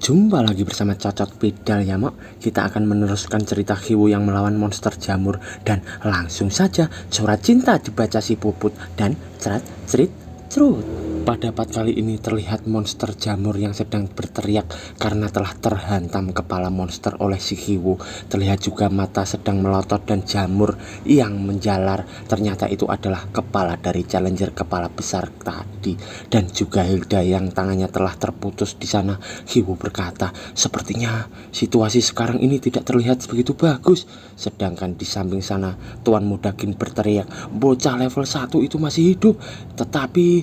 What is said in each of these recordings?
Jumpa lagi bersama Cocot Pedal ya Mok. Kita akan meneruskan cerita Hiwu yang melawan monster jamur. Dan langsung saja surat cinta dibaca si Puput. Dan cerat cerit cerut. Pada part kali ini terlihat monster jamur yang sedang berteriak karena telah terhantam kepala monster oleh si Hiwu. Terlihat juga mata sedang melotot dan jamur yang menjalar. Ternyata itu adalah kepala dari challenger kepala besar tadi. Dan juga Hilda yang tangannya telah terputus di sana. Hiwu berkata, sepertinya situasi sekarang ini tidak terlihat begitu bagus. Sedangkan di samping sana Tuan Mudagin berteriak, bocah level 1 itu masih hidup. Tetapi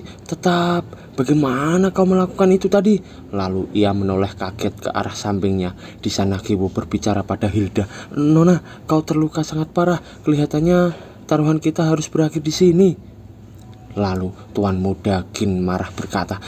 bagaimana kau melakukan itu tadi? Lalu ia menoleh kaget ke arah sampingnya. Di sana Hiwu berbicara pada Hilda, Nona, kau terluka sangat parah. Kelihatannya taruhan kita harus berakhir di sini. Lalu Tuan Mudagin marah berkata,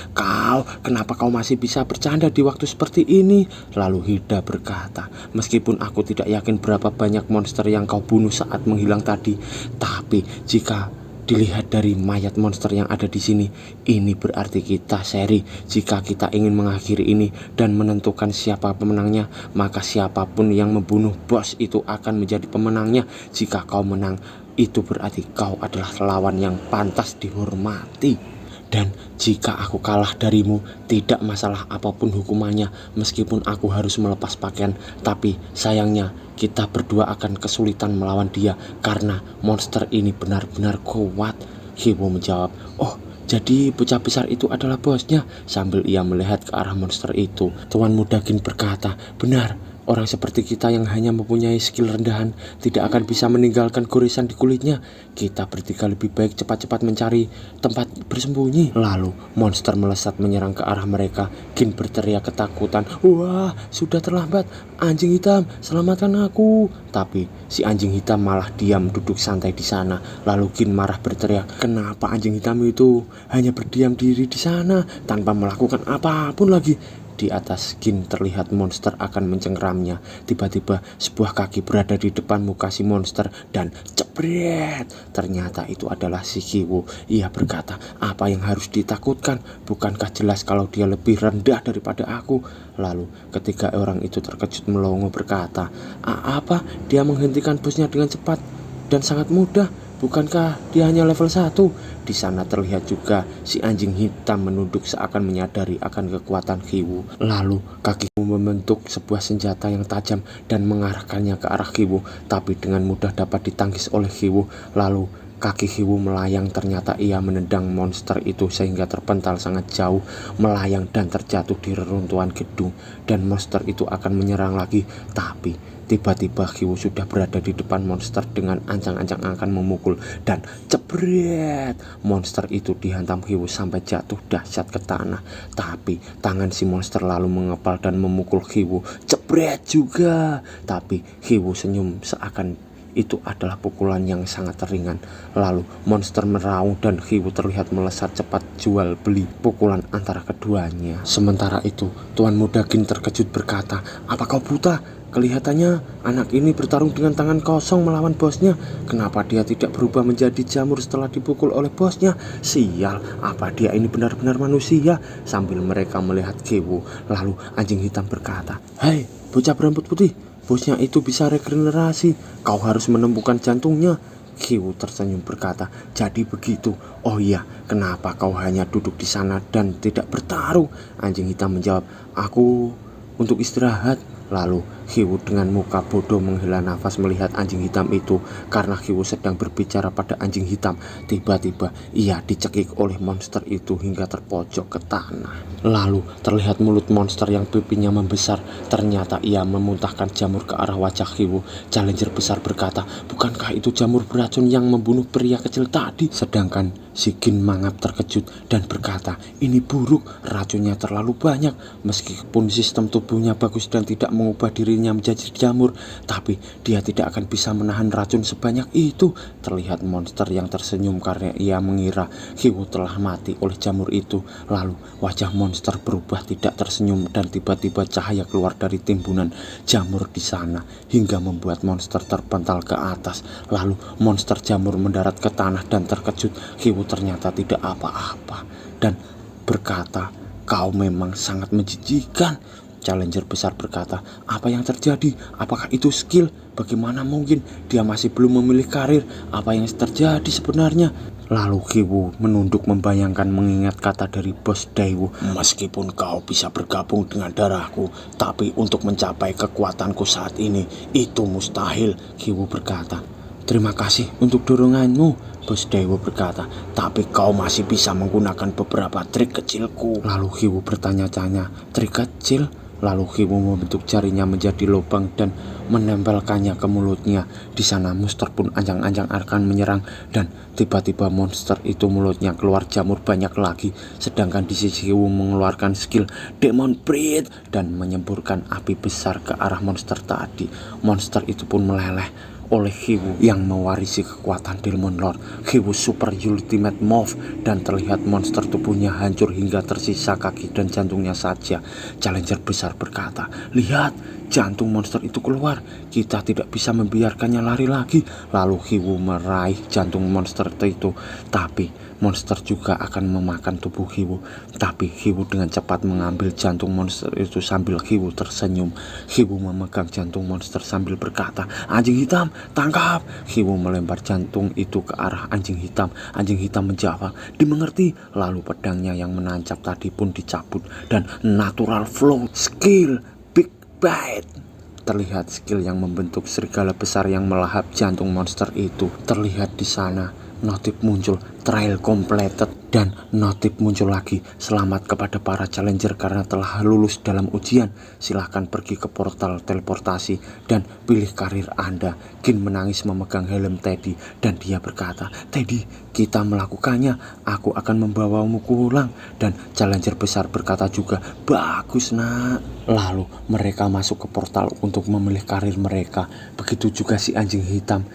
kenapa kau masih bisa bercanda di waktu seperti ini? Lalu Hilda berkata, meskipun aku tidak yakin berapa banyak monster yang kau bunuh saat menghilang tadi, tapi jika dilihat dari mayat monster yang ada di sini, ini berarti kita seri. Jika kita ingin mengakhiri ini dan menentukan siapa pemenangnya, maka siapapun yang membunuh bos itu akan menjadi pemenangnya. Jika kau menang, itu berarti kau adalah lawan yang pantas dihormati. Dan jika aku kalah darimu, tidak masalah apapun hukumannya, meskipun aku harus melepas pakaian. Tapi sayangnya kita berdua akan kesulitan melawan dia karena monster ini benar-benar kuat. Hiwu menjawab, oh, jadi bocah besar itu adalah bosnya. Sambil ia melihat ke arah monster itu, Tuan Mudagin berkata, benar. Orang seperti kita yang hanya mempunyai skill rendahan tidak akan bisa meninggalkan goresan di kulitnya. Kita bertiga lebih baik cepat-cepat mencari tempat bersembunyi. Lalu monster melesat menyerang ke arah mereka. Gin berteriak ketakutan. Wah, sudah terlambat. Anjing hitam, selamatkan aku. Tapi si anjing hitam malah diam duduk santai di sana. Lalu Gin marah berteriak, kenapa anjing hitam itu hanya berdiam diri di sana tanpa melakukan apapun lagi? Di atas Gin terlihat monster akan mencengkeramnya. Tiba-tiba sebuah kaki berada di depan muka si monster dan jebret. Ternyata itu adalah si Hiwu. Ia berkata, apa yang harus ditakutkan? Bukankah jelas kalau dia lebih rendah daripada aku? Lalu ketika orang itu terkejut melongo berkata, apa? Dia menghentikan bosnya dengan cepat dan sangat mudah. Bukankah dia hanya level 1? Di sana terlihat juga si anjing hitam menunduk seakan menyadari akan kekuatan Hiwu. Lalu kaki Hiwu membentuk sebuah senjata yang tajam dan mengarahkannya ke arah Hiwu, tapi dengan mudah dapat ditangkis oleh Hiwu. Lalu kaki Hiwu melayang, ternyata ia menendang monster itu sehingga terpental sangat jauh, melayang dan terjatuh di reruntuhan gedung. Dan monster itu akan menyerang lagi, tapi tiba-tiba Hiwu sudah berada di depan monster dengan ancang-ancang akan memukul. Dan jebret, monster itu dihantam Hiwu sampai jatuh dahsyat ke tanah. Tapi tangan si monster lalu mengepal dan memukul Hiwu. Jebret juga. Tapi Hiwu senyum seakan itu adalah pukulan yang sangat ringan. Lalu monster meraung dan Hiwu terlihat melesat cepat jual beli pukulan antara keduanya. Sementara itu Tuan Mudagin terkejut berkata, apa kau buta? Kelihatannya anak ini bertarung dengan tangan kosong melawan bosnya. Kenapa dia tidak berubah menjadi jamur setelah dipukul oleh bosnya? Sial, apa dia ini benar-benar manusia? Sambil mereka melihat Hiwu, lalu anjing hitam berkata, hei bocah berambut putih, bosnya itu bisa regenerasi. Kau harus menemukan jantungnya. Hiwu tersenyum berkata, jadi begitu. Oh iya, kenapa kau hanya duduk di sana dan tidak bertarung? Anjing hitam menjawab, aku untuk istirahat. Lalu Hiwu dengan muka bodoh menghela nafas melihat anjing hitam itu. Karena Hiwu sedang berbicara pada anjing hitam, tiba-tiba ia dicekik oleh monster itu hingga terpojok ke tanah. Lalu terlihat mulut monster yang pipinya membesar. Ternyata ia memuntahkan jamur ke arah wajah Hiwu. Challenger besar berkata, bukankah itu jamur beracun yang membunuh pria kecil tadi? Sedangkan si Gin mangap terkejut dan berkata, ini buruk, racunnya terlalu banyak. Meskipun sistem tubuhnya bagus dan tidak mengubah dirinya menjadi jamur, tapi dia tidak akan bisa menahan racun sebanyak itu. Terlihat monster yang tersenyum karena ia mengira Hiwu telah mati oleh jamur itu. Lalu wajah monster berubah tidak tersenyum dan tiba-tiba cahaya keluar dari timbunan jamur di sana hingga membuat monster terpental ke atas. Lalu monster jamur mendarat ke tanah dan terkejut. Hiwu ternyata tidak apa-apa dan berkata, kau memang sangat menjijikan. Challenger besar berkata, apa yang terjadi? Apakah itu skill? Bagaimana mungkin dia masih belum memilih karir? Apa yang terjadi sebenarnya? Lalu Hiwu menunduk membayangkan mengingat kata dari bos Daewoo. Meskipun kau bisa bergabung dengan darahku, tapi untuk mencapai kekuatanku saat ini, itu mustahil, Hiwu berkata. Terima kasih untuk doronganmu, bos Daewoo berkata, tapi kau masih bisa menggunakan beberapa trik kecilku. Lalu Hiwu bertanya-tanya, trik kecil? Lalu Hiwu membentuk jarinya menjadi lubang dan menempelkannya ke mulutnya. Di sana monster pun anjang-anjang akan menyerang dan tiba-tiba monster itu mulutnya keluar jamur banyak lagi. Sedangkan di sisi Hiwu mengeluarkan skill Demon Breath dan menyemburkan api besar ke arah monster tadi. Monster itu pun meleleh oleh Hiwu yang mewarisi kekuatan Demon Lord. Hiwu Super Ultimate Move dan terlihat monster tubuhnya hancur hingga tersisa kaki dan jantungnya saja. Challenger besar berkata, lihat, jantung monster itu keluar. Kita tidak bisa membiarkannya lari lagi. Lalu Hiwu meraih jantung monster itu, tapi monster juga akan memakan tubuh Hiwu. Tapi Hiwu dengan cepat mengambil jantung monster itu sambil Hiwu tersenyum. Hiwu memegang jantung monster sambil berkata, anjing hitam, tangkap. Hiwu melempar jantung itu ke arah anjing hitam. Anjing hitam menjawab, dimengerti. Lalu pedangnya yang menancap tadi pun dicabut dan natural flow skill Big Bite. Terlihat skill yang membentuk serigala besar yang melahap jantung monster itu. Terlihat di sana. Notif muncul, trial completed, dan notif muncul lagi. Selamat kepada para challenger karena telah lulus dalam ujian. Silahkan pergi ke portal teleportasi dan pilih karir Anda. Gin menangis memegang helm Teddy dan dia berkata, Teddy, kita melakukannya. Aku akan membawamu pulang. Dan challenger besar berkata juga, bagus nak. Lalu mereka masuk ke portal untuk memilih karir mereka. Begitu juga si anjing hitam.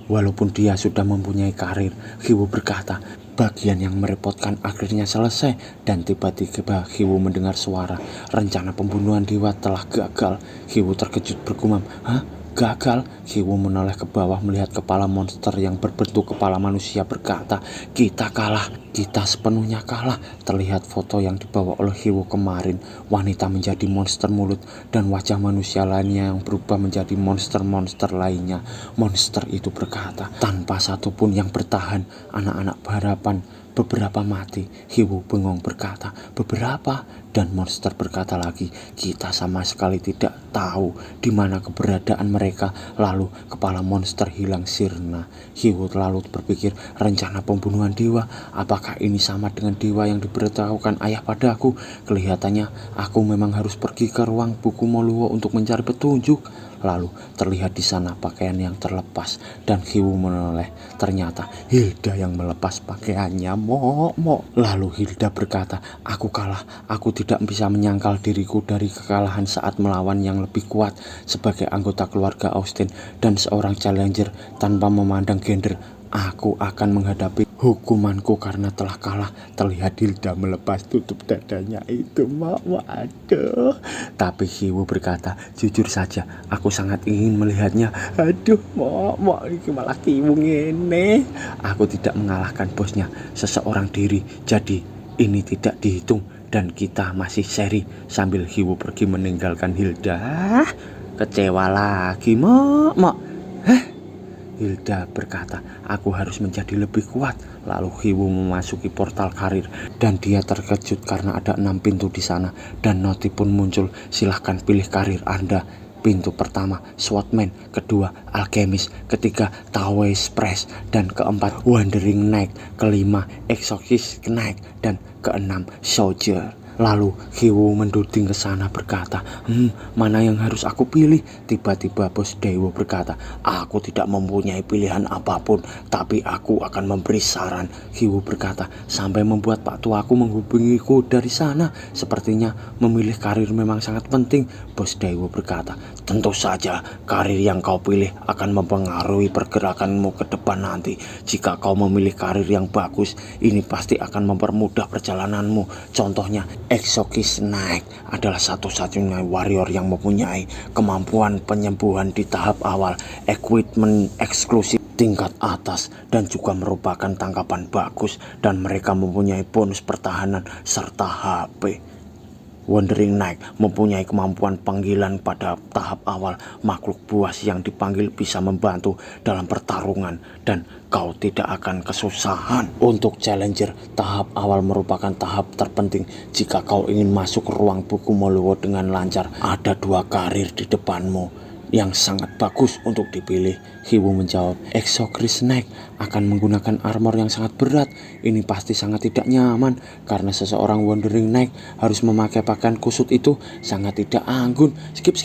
Walaupun dia sudah mempunyai karir, Hiwu berkata, bagian yang merepotkan akhirnya selesai. Dan tiba-tiba Hiwu mendengar suara, rencana pembunuhan dewa telah gagal. Hiwu terkejut bergumam, hah? Gagal? Hiwu menoleh ke bawah melihat kepala monster yang berbentuk kepala manusia berkata, kita kalah, kita sepenuhnya kalah. Terlihat foto yang dibawa oleh Hiwu kemarin, wanita menjadi monster mulut dan wajah manusia lainnya yang berubah menjadi monster-monster lainnya. Monster itu berkata, tanpa satupun yang bertahan, anak-anak harapan beberapa mati. Hiwu bengong berkata, beberapa? Dan monster berkata lagi, kita sama sekali tidak tahu di mana keberadaan mereka. Lalu kepala monster hilang sirna. Hiwu lalu berpikir, rencana pembunuhan dewa, apakah ini sama dengan dewa yang diberitahukan ayah padaku? Kelihatannya aku memang harus pergi ke ruang buku Moluwo untuk mencari petunjuk. Lalu terlihat di sana pakaian yang terlepas dan Hiwu menoleh. Ternyata Hilda yang melepas pakaiannya. Mok. Lalu Hilda berkata, aku kalah. Aku tidak bisa menyangkal diriku dari kekalahan saat melawan yang lebih kuat sebagai anggota keluarga Austin dan seorang challenger tanpa memandang gender. Aku akan menghadapi hukumanku karena telah kalah. Terlihat Hilda melepas tutup dadanya itu, aduh. Tapi Hiwu berkata, jujur saja, aku sangat ingin melihatnya. Aduh, ini malah Hiwu ngene. Aku tidak mengalahkan bosnya seseorang diri, jadi ini tidak dihitung dan kita masih seri. Sambil Hiwu pergi meninggalkan Hilda. Kecewa lagi, Mok. Hilda berkata, aku harus menjadi lebih kuat. Lalu Hiwu memasuki portal karir dan dia terkejut karena ada 6 pintu di sana dan notif pun muncul, silahkan pilih karir Anda. Pintu pertama Swordman, kedua Alchemist, ketiga Tawes Press, dan keempat Wandering Knight, kelima Exorcist Knight, dan keenam Soldier. Lalu Hiwu menduding ke sana berkata, mana yang harus aku pilih? Tiba-tiba bos Daewoo berkata, aku tidak mempunyai pilihan apapun, tapi aku akan memberi saran. Hiwu berkata, sampai membuat Pak Tuaku menghubungiku dari sana. Sepertinya memilih karir memang sangat penting. Bos Daewoo berkata, tentu saja karir yang kau pilih akan mempengaruhi pergerakanmu ke depan nanti. Jika kau memilih karir yang bagus, ini pasti akan mempermudah perjalananmu. Contohnya, Exorcist Knight adalah satu-satunya warrior yang mempunyai kemampuan penyembuhan di tahap awal, equipment eksklusif tingkat atas, dan juga merupakan tangkapan bagus, dan mereka mempunyai bonus pertahanan serta HP. Wandering Knight mempunyai kemampuan panggilan pada tahap awal. Makhluk buas yang dipanggil bisa membantu dalam pertarungan dan kau tidak akan kesusahan. Untuk Challenger, tahap awal merupakan tahap terpenting. Jika kau ingin masuk ke ruang buku Molowo dengan lancar, ada 2 karir di depanmu yang sangat bagus untuk dipilih. Hiwu menjawab. Exocrist Knight akan menggunakan armor yang sangat berat. Ini pasti sangat tidak nyaman karena seseorang Wandering Knight harus memakai pakaian kusut itu sangat tidak anggun. Skip.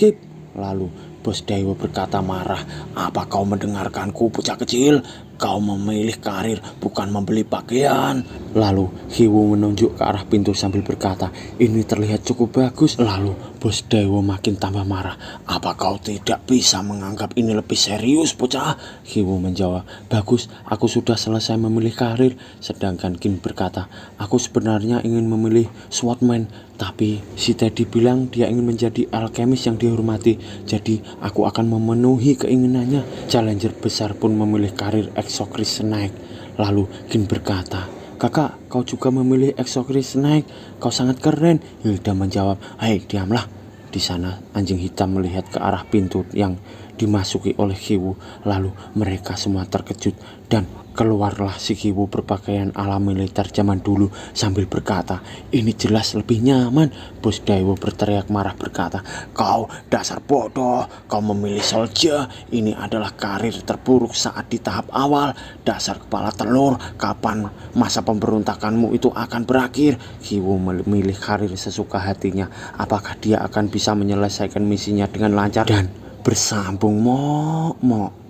Lalu Bos Dewa berkata marah. Apa kau mendengarkanku, bocah kecil? Kau memilih karir, bukan membeli pakaian. Lalu Hiwu menunjuk ke arah pintu sambil berkata, ini terlihat cukup bagus. Lalu Bos Dewa makin tambah marah. Apa kau tidak bisa menganggap ini lebih serius, bocah? Hiwu menjawab, bagus, aku sudah selesai memilih karir. Sedangkan Kin berkata, aku sebenarnya ingin memilih Swordman, tapi si Teddy bilang dia ingin menjadi alkemis yang dihormati, jadi aku akan memenuhi keinginannya. Challenger besar pun memilih karir Exocrist Knight. Lalu Kin berkata, kakak, kau juga memilih Exocrist Knight, kau sangat keren. Hilda menjawab, hei diamlah. Di sana anjing hitam melihat ke arah pintu yang dimasuki oleh Hiwu. Lalu mereka semua terkejut dan keluarlah si Hiwu berpakaian ala militer zaman dulu sambil berkata, ini jelas lebih nyaman. Bos Dewa berteriak marah berkata, kau dasar bodoh, kau memilih soldier. Ini adalah karir terburuk saat di tahap awal. Dasar kepala telur, kapan masa pemberontakanmu itu akan berakhir? Hiwu memilih karir sesuka hatinya. Apakah dia akan bisa menyelesaikan misinya dengan lancar dan bersambung? Mok.